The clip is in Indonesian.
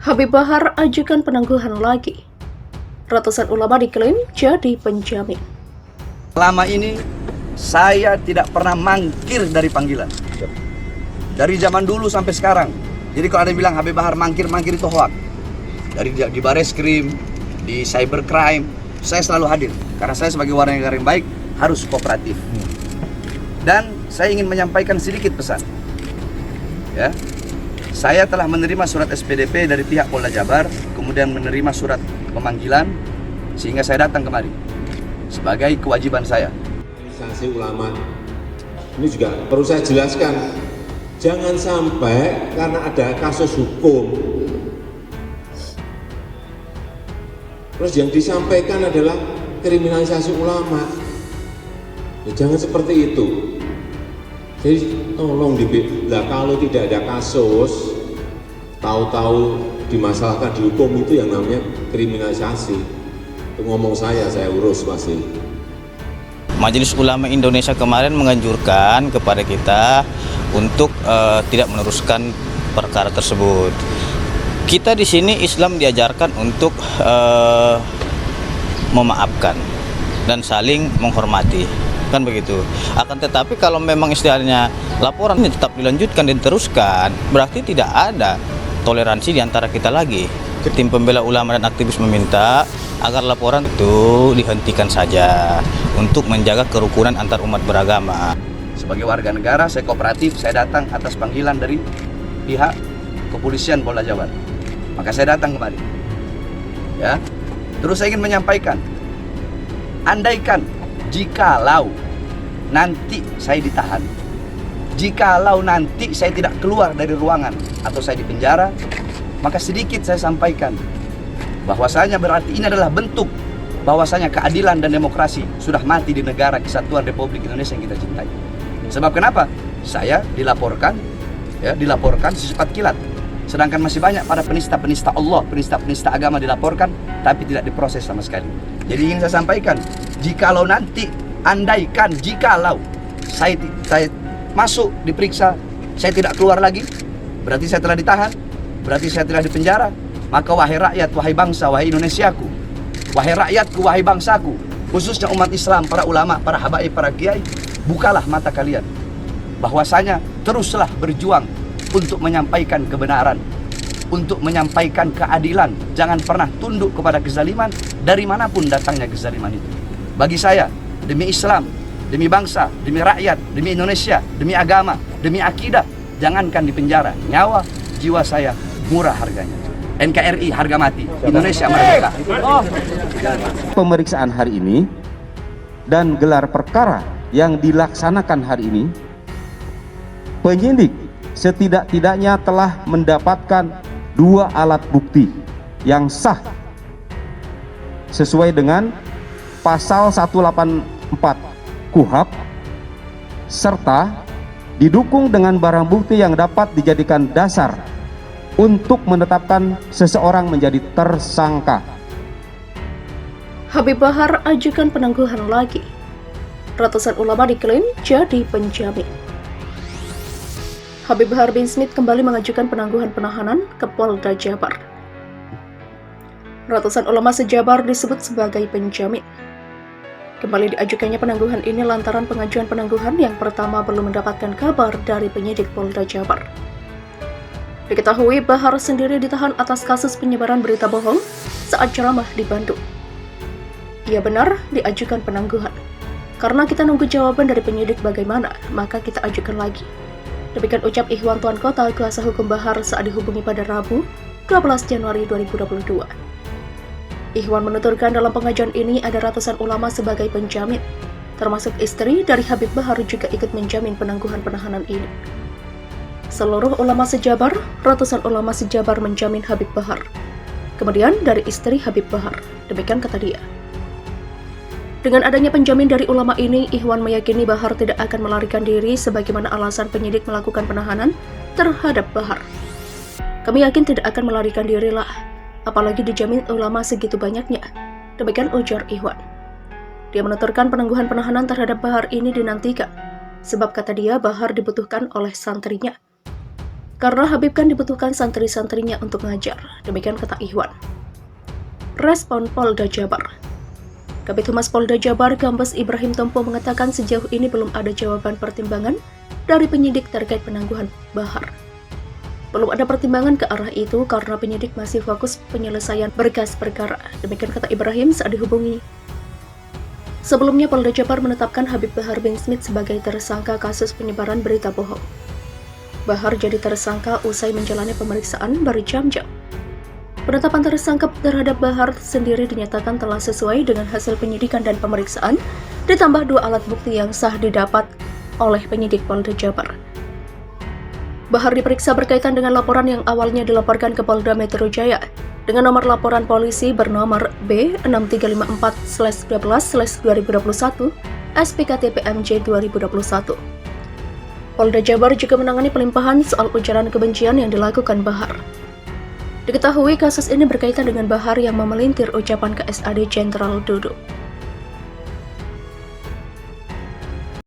Habib Bahar ajukan penangguhan lagi. Ratusan ulama diklaim jadi penjamin. Selama ini saya tidak pernah mangkir dari panggilan. Dari zaman dulu sampai sekarang. Jadi kalau ada yang bilang Habib Bahar mangkir itu hoak. Dari di Bareskrim, di cybercrime, saya selalu hadir. Karena saya sebagai warga negara yang baik harus kooperatif. Dan saya ingin menyampaikan sedikit pesan. Ya. Saya telah menerima surat SPDP dari pihak Polda Jabar, kemudian menerima surat pemanggilan, sehingga saya datang kemari sebagai kewajiban saya. Organisasi ulama ini juga perlu saya jelaskan, jangan sampai karena ada kasus hukum terus yang disampaikan adalah kriminalisasi ulama. Ya, jangan seperti itu. Jadi tolong lah kalau tidak ada kasus, tahu-tahu dimasalahkan dihukum, itu yang namanya kriminalisasi. Itu ngomong saya urus pasti. Majelis Ulama Indonesia kemarin menganjurkan kepada kita untuk tidak meneruskan perkara tersebut. Kita di sini Islam diajarkan untuk memaafkan dan saling menghormati, kan begitu. Akan tetapi kalau memang istilahnya laporan ini tetap dilanjutkan dan diteruskan, berarti tidak ada toleransi di antara kita lagi. Tim pembela ulama dan aktivis meminta agar laporan itu dihentikan saja untuk menjaga kerukunan antar umat beragama. Sebagai warga negara, saya kooperatif, saya datang atas panggilan dari pihak kepolisian Polda Jabar. Maka saya datang kemari. Ya. Terus saya ingin menyampaikan, andaikan jikalau nanti saya ditahan, jikalau nanti saya tidak keluar dari ruangan atau saya dipenjara, maka sedikit saya sampaikan bahwasanya berarti ini adalah bentuk bahwasanya keadilan dan demokrasi sudah mati di negara kesatuan Republik Indonesia yang kita cintai. Sebab kenapa? Saya dilaporkan secepat kilat. Sedangkan masih banyak para penista-penista Allah, penista-penista agama dilaporkan tapi tidak diproses sama sekali. Jadi ingin saya sampaikan, jikalau nanti, andaikan jikalau saya masuk diperiksa, saya tidak keluar lagi, berarti saya telah ditahan, berarti saya telah dipenjara. Maka wahai rakyat, wahai bangsa, wahai Indonesiaku, wahai rakyatku, wahai bangsaku, khususnya umat Islam, para ulama, para habaib, para kiai, bukalah mata kalian. Bahwasanya teruslah berjuang untuk menyampaikan kebenaran, untuk menyampaikan keadilan. Jangan pernah tunduk kepada kezaliman dari manapun datangnya kezaliman itu. Bagi saya, demi Islam, demi bangsa, demi rakyat, demi Indonesia, demi agama, demi akidah, jangankan di penjara, nyawa, jiwa saya murah harganya. NKRI harga mati, Indonesia merdeka. Pemeriksaan hari ini dan gelar perkara yang dilaksanakan hari ini, penyidik setidak-tidaknya telah mendapatkan 2 alat bukti yang sah sesuai dengan pasal 184 KUHP serta didukung dengan barang bukti yang dapat dijadikan dasar untuk menetapkan seseorang menjadi tersangka. Habib Bahar ajukan penangguhan lagi. Ratusan ulama diklaim jadi penjamin. Habib Bahar bin Smith kembali mengajukan penangguhan penahanan ke Polda Jabar. Ratusan ulama sejabar disebut sebagai penjamin. Kembali diajukannya penangguhan ini lantaran pengajuan penangguhan yang pertama belum mendapatkan kabar dari penyidik Polda Jabar. Diketahui Bahar sendiri ditahan atas kasus penyebaran berita bohong saat ceramah di Bandung. Ia benar diajukan penangguhan. Karena kita nunggu jawaban dari penyidik bagaimana, maka kita ajukan lagi. Demikian ucap Ikhwan Tuan Kota, kuasa hukum Bahar saat dihubungi pada Rabu, 12 Januari 2022. Ikhwan menuturkan dalam pengajuan ini ada ratusan ulama sebagai penjamin, termasuk istri dari Habib Bahar juga ikut menjamin penangguhan penahanan ini. Seluruh ulama sejabar, ratusan ulama sejabar menjamin Habib Bahar. Kemudian dari istri Habib Bahar, demikian kata dia. Dengan adanya penjamin dari ulama ini, Ikhwan meyakini Bahar tidak akan melarikan diri sebagaimana alasan penyidik melakukan penahanan terhadap Bahar. Kami yakin tidak akan melarikan diri lah, apalagi dijamin ulama segitu banyaknya. Demikian ujar Ikhwan. Dia menuturkan penangguhan penahanan terhadap Bahar ini dinantikan, sebab kata dia Bahar dibutuhkan oleh santrinya. Karena Habib kan dibutuhkan santri-santrinya untuk ngajar, demikian kata Ikhwan. Respon Polda Jabar. Kabid Humas Polda Jabar Kombes Ibrahim Tompo mengatakan sejauh ini belum ada jawaban pertimbangan dari penyidik terkait penangguhan Bahar. Belum ada pertimbangan ke arah itu karena penyidik masih fokus penyelesaian berkas perkara, demikian kata Ibrahim saat dihubungi. Sebelumnya Polda Jabar menetapkan Habib Bahar bin Smith sebagai tersangka kasus penyebaran berita bohong. Bahar jadi tersangka usai menjalani pemeriksaan berjam-jam. Penetapan tersangka terhadap Bahar sendiri dinyatakan telah sesuai dengan hasil penyidikan dan pemeriksaan, ditambah 2 alat bukti yang sah didapat oleh penyidik Polda Jabar. Bahar diperiksa berkaitan dengan laporan yang awalnya dilaporkan ke Polda Metro Jaya dengan nomor laporan polisi bernomor B6354/12/2021 SPKTPMJ 2021. Polda Jabar juga menangani pelimpahan soal ujaran kebencian yang dilakukan Bahar. Diketahui kasus ini berkaitan dengan Bahar yang memelintir ucapan ke SAD Jenderal Dudung.